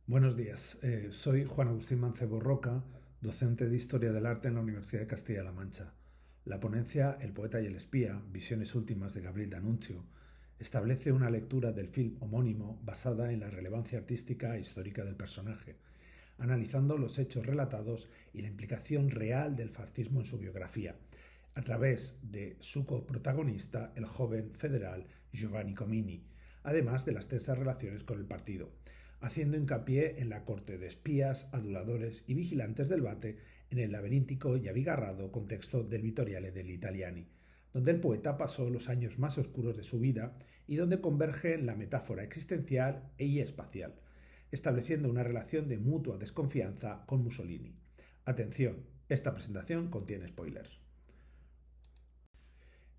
Buenos días, soy Juan Agustín Mancebo Roca, docente de Historia del Arte en la Universidad de Castilla-La Mancha. La ponencia El poeta y el espía, visiones últimas de Gabriel D'Annunzio, establece una lectura del film homónimo basada en la relevancia artística e histórica del personaje, analizando los hechos relatados y la implicación real del fascismo en su biografía, a través de su coprotagonista, el joven federal Giovanni Comini, además de las tensas relaciones con el partido, haciendo hincapié en la corte de espías, aduladores y vigilantes del Bate en el laberíntico y abigarrado contexto del Vittoriale degli Italiani, donde el poeta pasó los años más oscuros de su vida y donde convergen la metáfora existencial y espacial, estableciendo una relación de mutua desconfianza con Mussolini. Atención, esta presentación contiene spoilers.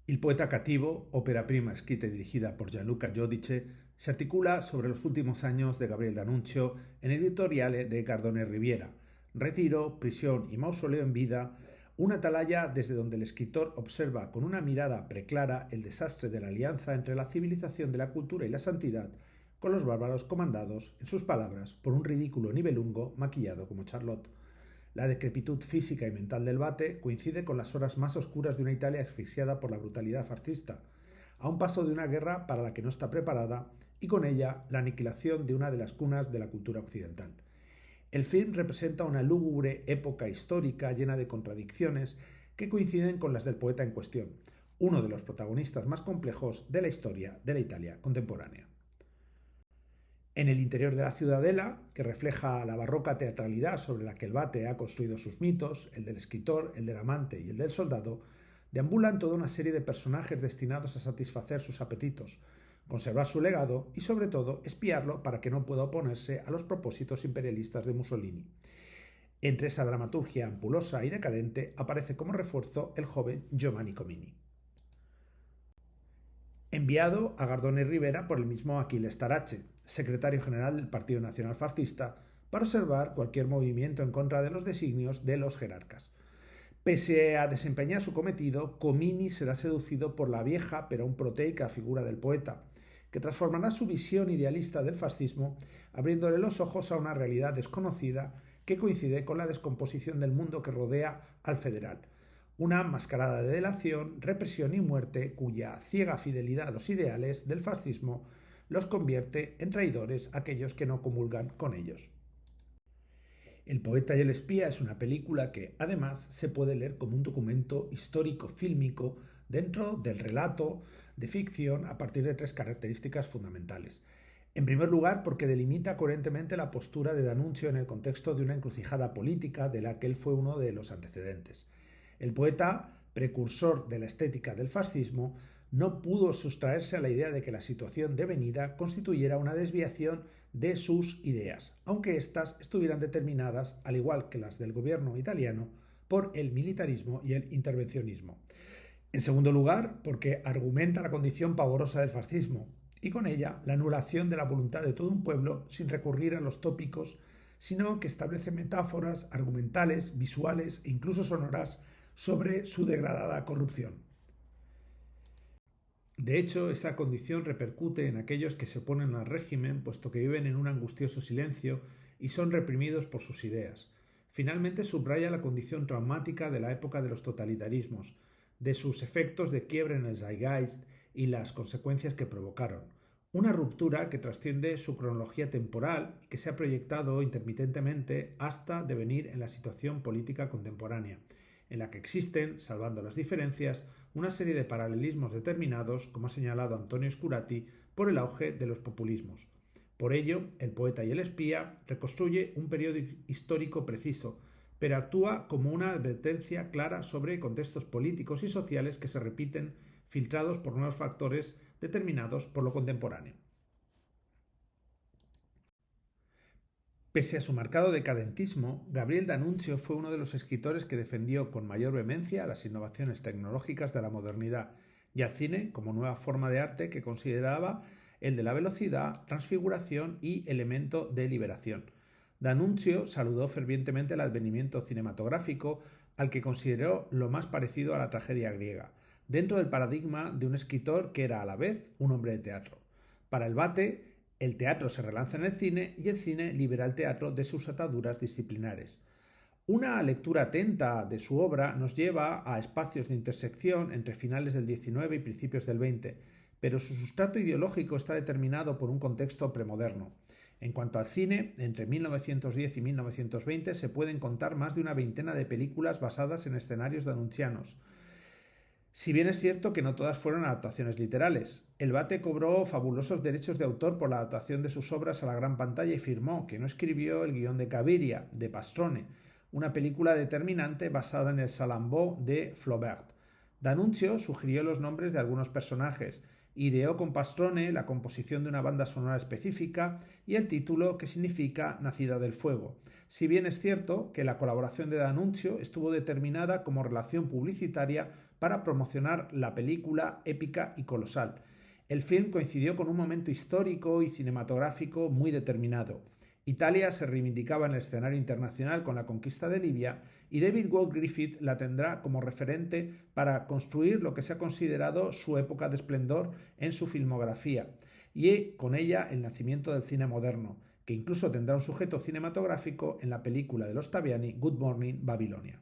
Il poeta cativo, ópera prima escrita y dirigida por Gianluca Giudice, se articula sobre los últimos años de Gabriel D'Annunzio en el Vittoriale de Gardone Riviera, retiro, prisión y mausoleo en vida, una atalaya desde donde el escritor observa con una mirada preclara el desastre de la alianza entre la civilización de la cultura y la santidad con los bárbaros comandados, en sus palabras, por un ridículo nivelungo maquillado como Charlotte. La decrepitud física y mental del Bate coincide con las horas más oscuras de una Italia asfixiada por la brutalidad fascista, a un paso de una guerra para la que no está preparada y con ella la aniquilación de una de las cunas de la cultura occidental. El film representa una lúgubre época histórica llena de contradicciones que coinciden con las del poeta en cuestión, uno de los protagonistas más complejos de la historia de la Italia contemporánea. En el interior de la ciudadela, que refleja la barroca teatralidad sobre la que el Bate ha construido sus mitos, el del escritor, el del amante y el del soldado, deambulan toda una serie de personajes destinados a satisfacer sus apetitos, conservar su legado y, sobre todo, espiarlo para que no pueda oponerse a los propósitos imperialistas de Mussolini. Entre esa dramaturgia ampulosa y decadente aparece como refuerzo el joven Giovanni Comini, enviado a Gardone Rivera por el mismo Aquiles Tarache, secretario general del Partido Nacional Fascista, para observar cualquier movimiento en contra de los designios de los jerarcas. Pese a desempeñar su cometido, Comini será seducido por la vieja pero aún proteica figura del poeta, que transformará su visión idealista del fascismo, abriéndole los ojos a una realidad desconocida que coincide con la descomposición del mundo que rodea al federal. Una mascarada de delación, represión y muerte cuya ciega fidelidad a los ideales del fascismo los convierte en traidores a aquellos que no comulgan con ellos. El poeta y el espía es una película que, además, se puede leer como un documento histórico-fílmico dentro del relato de ficción a partir de tres características fundamentales. En primer lugar, porque delimita coherentemente la postura de D'Annunzio en el contexto de una encrucijada política de la que él fue uno de los antecedentes. El poeta, precursor de la estética del fascismo, no pudo sustraerse a la idea de que la situación devenida constituyera una desviación de sus ideas, aunque éstas estuvieran determinadas, al igual que las del gobierno italiano, por el militarismo y el intervencionismo. En segundo lugar, porque argumenta la condición pavorosa del fascismo, y con ella la anulación de la voluntad de todo un pueblo sin recurrir a los tópicos, sino que establece metáforas argumentales, visuales e incluso sonoras sobre su degradada corrupción. De hecho, esa condición repercute en aquellos que se oponen al régimen, puesto que viven en un angustioso silencio y son reprimidos por sus ideas. Finalmente subraya la condición traumática de la época de los totalitarismos, de sus efectos de quiebre en el zeitgeist y las consecuencias que provocaron. Una ruptura que trasciende su cronología temporal y que se ha proyectado intermitentemente hasta devenir en la situación política contemporánea, en la que existen, salvando las diferencias, una serie de paralelismos determinados, como ha señalado Antonio Scurati, por el auge de los populismos. Por ello, El poeta y el espía reconstruye un periodo histórico preciso, pero actúa como una advertencia clara sobre contextos políticos y sociales que se repiten, filtrados por nuevos factores determinados por lo contemporáneo. Pese a su marcado decadentismo, Gabriel D'Annunzio fue uno de los escritores que defendió con mayor vehemencia las innovaciones tecnológicas de la modernidad y al cine como nueva forma de arte que consideraba el de la velocidad, transfiguración y elemento de liberación. D'Annunzio saludó fervientemente el advenimiento cinematográfico, al que consideró lo más parecido a la tragedia griega, dentro del paradigma de un escritor que era a la vez un hombre de teatro. Para el Bate, El teatro se relanza en el cine y el cine libera al teatro de sus ataduras disciplinares. Una lectura atenta de su obra nos lleva a espacios de intersección entre finales del XIX y principios del XX, pero su sustrato ideológico está determinado por un contexto premoderno. En cuanto al cine, entre 1910 y 1920 se pueden contar más de una veintena de películas basadas en escenarios danuncianos. Si bien es cierto que no todas fueron adaptaciones literales, el Bate cobró fabulosos derechos de autor por la adaptación de sus obras a la gran pantalla y firmó que no escribió el guión de Cabiria, de Pastrone, una película determinante basada en el Salambó de Flaubert. D'Annunzio sugirió los nombres de algunos personajes, ideó con Pastrone la composición de una banda sonora específica y el título, que significa Nacida del Fuego. Si bien es cierto que la colaboración de D'Annunzio estuvo determinada como relación publicitaria para promocionar la película épica y colosal. El film coincidió con un momento histórico y cinematográfico muy determinado. Italia se reivindicaba en el escenario internacional con la conquista de Libia y David Walt Griffith la tendrá como referente para construir lo que se ha considerado su época de esplendor en su filmografía y con ella el nacimiento del cine moderno, que incluso tendrá un sujeto cinematográfico en la película de los Taviani Good Morning Babilonia.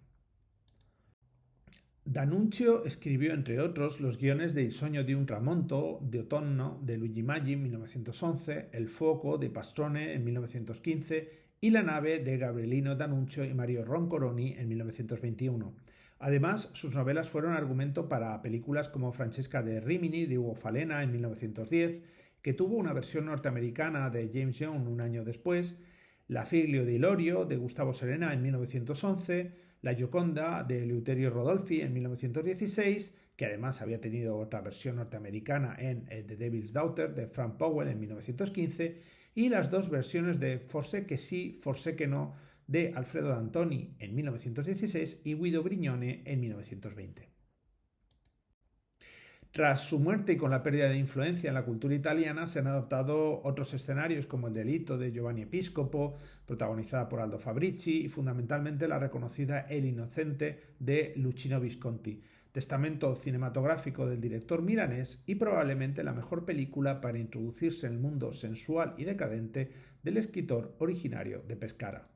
D'Annunzio escribió, entre otros, los guiones de Il sogno di un tramonto de Otonno de Luigi Maggi en 1911, El fuoco de Pastrone en 1915 y La nave de Gabrielino D'Annunzio y Mario Roncoroni en 1921. Además, sus novelas fueron argumento para películas como Francesca de Rimini de Ugo Falena en 1910, que tuvo una versión norteamericana de James Young un año después, La Figlio di Lorio de Gustavo Serena en 1911, La Gioconda de Eleuterio Rodolfi en 1916, que además había tenido otra versión norteamericana en The Devil's Daughter de Frank Powell en 1915, y las dos versiones de Forse che sì, Forse che no de Alfredo D'Antoni en 1916 y Guido Brignone en 1920. Tras su muerte y con la pérdida de influencia en la cultura italiana, se han adoptado otros escenarios como El delito de Giovanni Episcopo, protagonizada por Aldo Fabrici, y fundamentalmente la reconocida El inocente de Luchino Visconti, testamento cinematográfico del director milanés y probablemente la mejor película para introducirse en el mundo sensual y decadente del escritor originario de Pescara.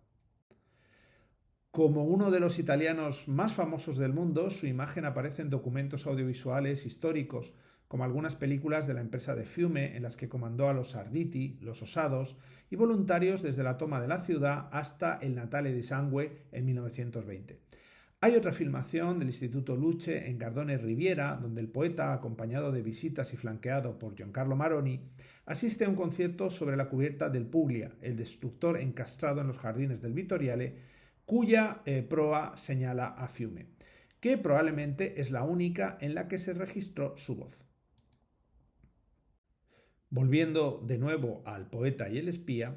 Como uno de los italianos más famosos del mundo, su imagen aparece en documentos audiovisuales históricos, como algunas películas de la empresa de Fiume en las que comandó a los Arditi, los Osados, y voluntarios desde la toma de la ciudad hasta el Natale di Sangue en 1920. Hay otra filmación del Instituto Luce en Gardone Riviera, donde el poeta, acompañado de visitas y flanqueado por Giancarlo Maroni, asiste a un concierto sobre la cubierta del Puglia, el destructor encastrado en los jardines del Vittoriale, cuya proa señala a Fiume, que probablemente es la única en la que se registró su voz. Volviendo de nuevo al poeta y el espía,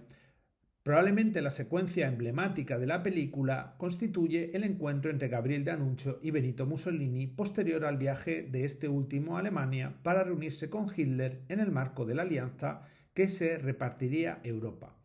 probablemente la secuencia emblemática de la película constituye el encuentro entre Gabriel D'Annunzio y Benito Mussolini posterior al viaje de este último a Alemania para reunirse con Hitler en el marco de la alianza que se repartiría Europa.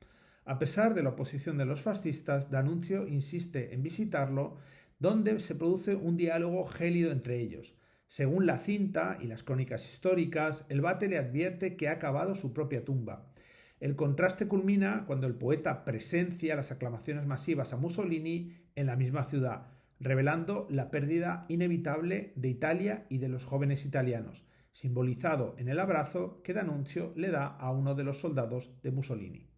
A pesar de la oposición de los fascistas, D'Annunzio insiste en visitarlo, donde se produce un diálogo gélido entre ellos. Según la cinta y las crónicas históricas, el Bate le advierte que ha cavado su propia tumba. El contraste culmina cuando el poeta presencia las aclamaciones masivas a Mussolini en la misma ciudad, revelando la pérdida inevitable de Italia y de los jóvenes italianos, simbolizado en el abrazo que D'Annunzio le da a uno de los soldados de Mussolini.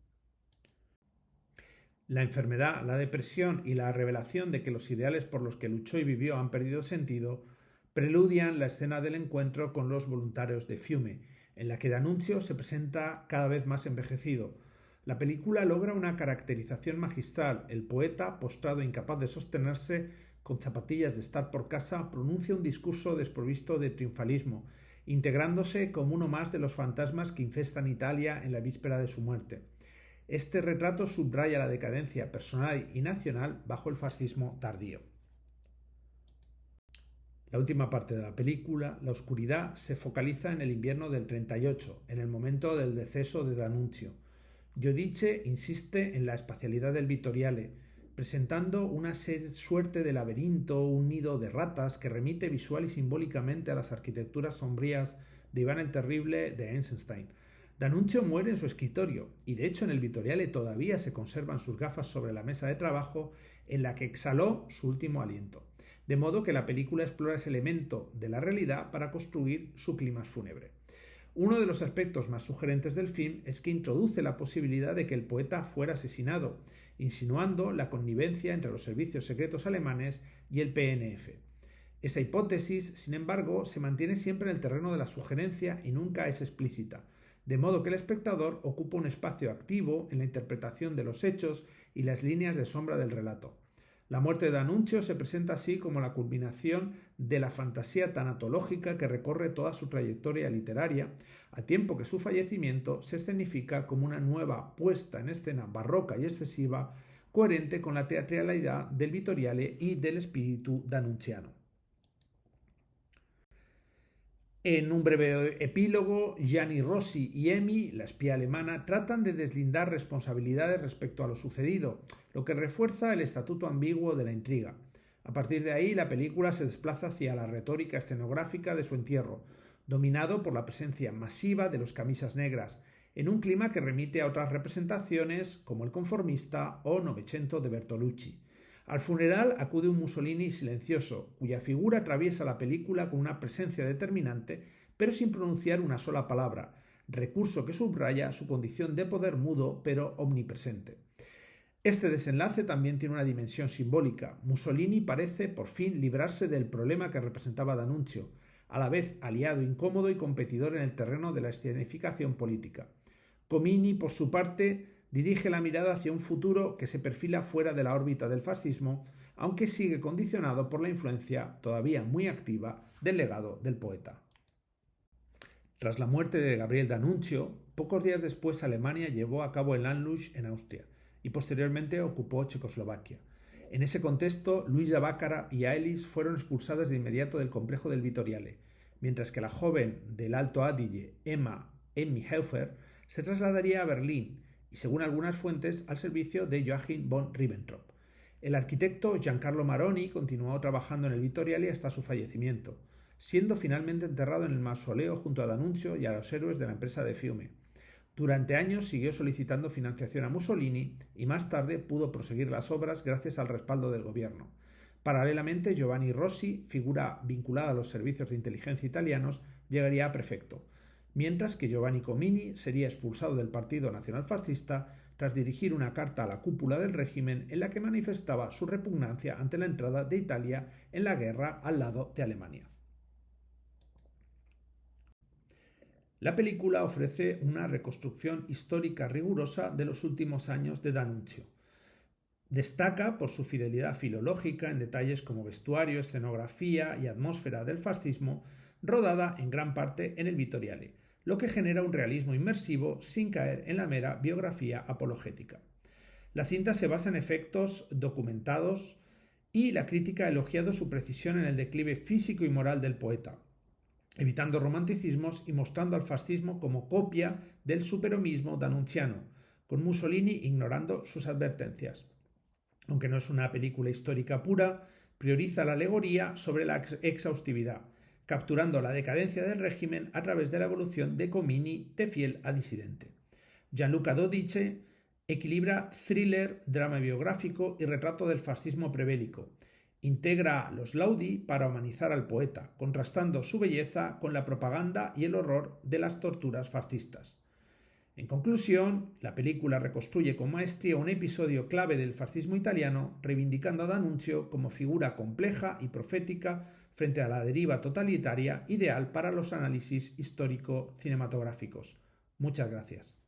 La enfermedad, la depresión y la revelación de que los ideales por los que luchó y vivió han perdido sentido preludian la escena del encuentro con los voluntarios de Fiume, en la que D'Annunzio se presenta cada vez más envejecido. La película logra una caracterización magistral. El poeta, postrado e incapaz de sostenerse, con zapatillas de estar por casa, pronuncia un discurso desprovisto de triunfalismo, integrándose como uno más de los fantasmas que infestan Italia en la víspera de su muerte. Este retrato subraya la decadencia personal y nacional bajo el fascismo tardío. La última parte de la película, la oscuridad, se focaliza en el invierno del 38, en el momento del deceso de D'Annunzio. Giudice insiste en la espacialidad del Vittoriale, presentando una suerte de laberinto, un nido de ratas que remite visual y simbólicamente a las arquitecturas sombrías de Iván el Terrible de Eisenstein. D'Annunzio muere en su escritorio y de hecho en el Vittoriale todavía se conservan sus gafas sobre la mesa de trabajo en la que exhaló su último aliento. De modo que la película explora ese elemento de la realidad para construir su clima fúnebre. Uno de los aspectos más sugerentes del film es que introduce la posibilidad de que el poeta fuera asesinado, insinuando la connivencia entre los servicios secretos alemanes y el PNF. Esa hipótesis, sin embargo, se mantiene siempre en el terreno de la sugerencia y nunca es explícita, de modo que el espectador ocupa un espacio activo en la interpretación de los hechos y las líneas de sombra del relato. La muerte de D'Annunzio se presenta así como la culminación de la fantasía tanatológica que recorre toda su trayectoria literaria, a tiempo que su fallecimiento se escenifica como una nueva puesta en escena barroca y excesiva, coherente con la teatralidad del Vittoriale y del espíritu d'annunziano. En un breve epílogo, Gianni Rossi y Emi, la espía alemana, tratan de deslindar responsabilidades respecto a lo sucedido, lo que refuerza el estatuto ambiguo de la intriga. A partir de ahí, la película se desplaza hacia la retórica escenográfica de su entierro, dominado por la presencia masiva de los camisas negras, en un clima que remite a otras representaciones como el conformista o Novecento de Bertolucci. Al funeral acude un Mussolini silencioso, cuya figura atraviesa la película con una presencia determinante, pero sin pronunciar una sola palabra, recurso que subraya su condición de poder mudo pero omnipresente. Este desenlace también tiene una dimensión simbólica. Mussolini parece por fin librarse del problema que representaba D'Annunzio, a la vez aliado incómodo y competidor en el terreno de la escenificación política. Comini, por su parte, dirige la mirada hacia un futuro que se perfila fuera de la órbita del fascismo, aunque sigue condicionado por la influencia todavía muy activa del legado del poeta. Tras la muerte de Gabriel D'Annunzio, pocos días después Alemania llevó a cabo el Anschluss en Austria y posteriormente ocupó Checoslovaquia. En ese contexto, Luisa Bácara y Aelis fueron expulsadas de inmediato del complejo del Vittoriale, mientras que la joven del Alto Adige, Emmy Hofer, se trasladaría a Berlín y, según algunas fuentes, al servicio de Joachim von Ribbentrop. El arquitecto Giancarlo Maroni continuó trabajando en el Vittoriale hasta su fallecimiento, siendo finalmente enterrado en el mausoleo junto a D'Annunzio y a los héroes de la empresa de Fiume. Durante años siguió solicitando financiación a Mussolini y más tarde pudo proseguir las obras gracias al respaldo del gobierno. Paralelamente, Giovanni Rossi, figura vinculada a los servicios de inteligencia italianos, llegaría a prefecto, mientras que Giovanni Comini sería expulsado del Partido Nacionalfascista tras dirigir una carta a la cúpula del régimen en la que manifestaba su repugnancia ante la entrada de Italia en la guerra al lado de Alemania. La película ofrece una reconstrucción histórica rigurosa de los últimos años de D'Annunzio. Destaca por su fidelidad filológica en detalles como vestuario, escenografía y atmósfera del fascismo, rodada en gran parte en el Vittoriale, lo que genera un realismo inmersivo sin caer en la mera biografía apologética. La cinta se basa en efectos documentados y la crítica ha elogiado su precisión en el declive físico y moral del poeta, evitando romanticismos y mostrando al fascismo como copia del superhomismo d'annunziano, con Mussolini ignorando sus advertencias. Aunque no es una película histórica pura, prioriza la alegoría sobre la exhaustividad, capturando la decadencia del régimen a través de la evolución de Comini de fiel a disidente. Gianluca Dodice equilibra thriller, drama biográfico y retrato del fascismo prebélico. Integra los laudi para humanizar al poeta, contrastando su belleza con la propaganda y el horror de las torturas fascistas. En conclusión, la película reconstruye con maestría un episodio clave del fascismo italiano, reivindicando a D'Annunzio como figura compleja y profética frente a la deriva totalitaria ideal para los análisis histórico-cinematográficos. Muchas gracias.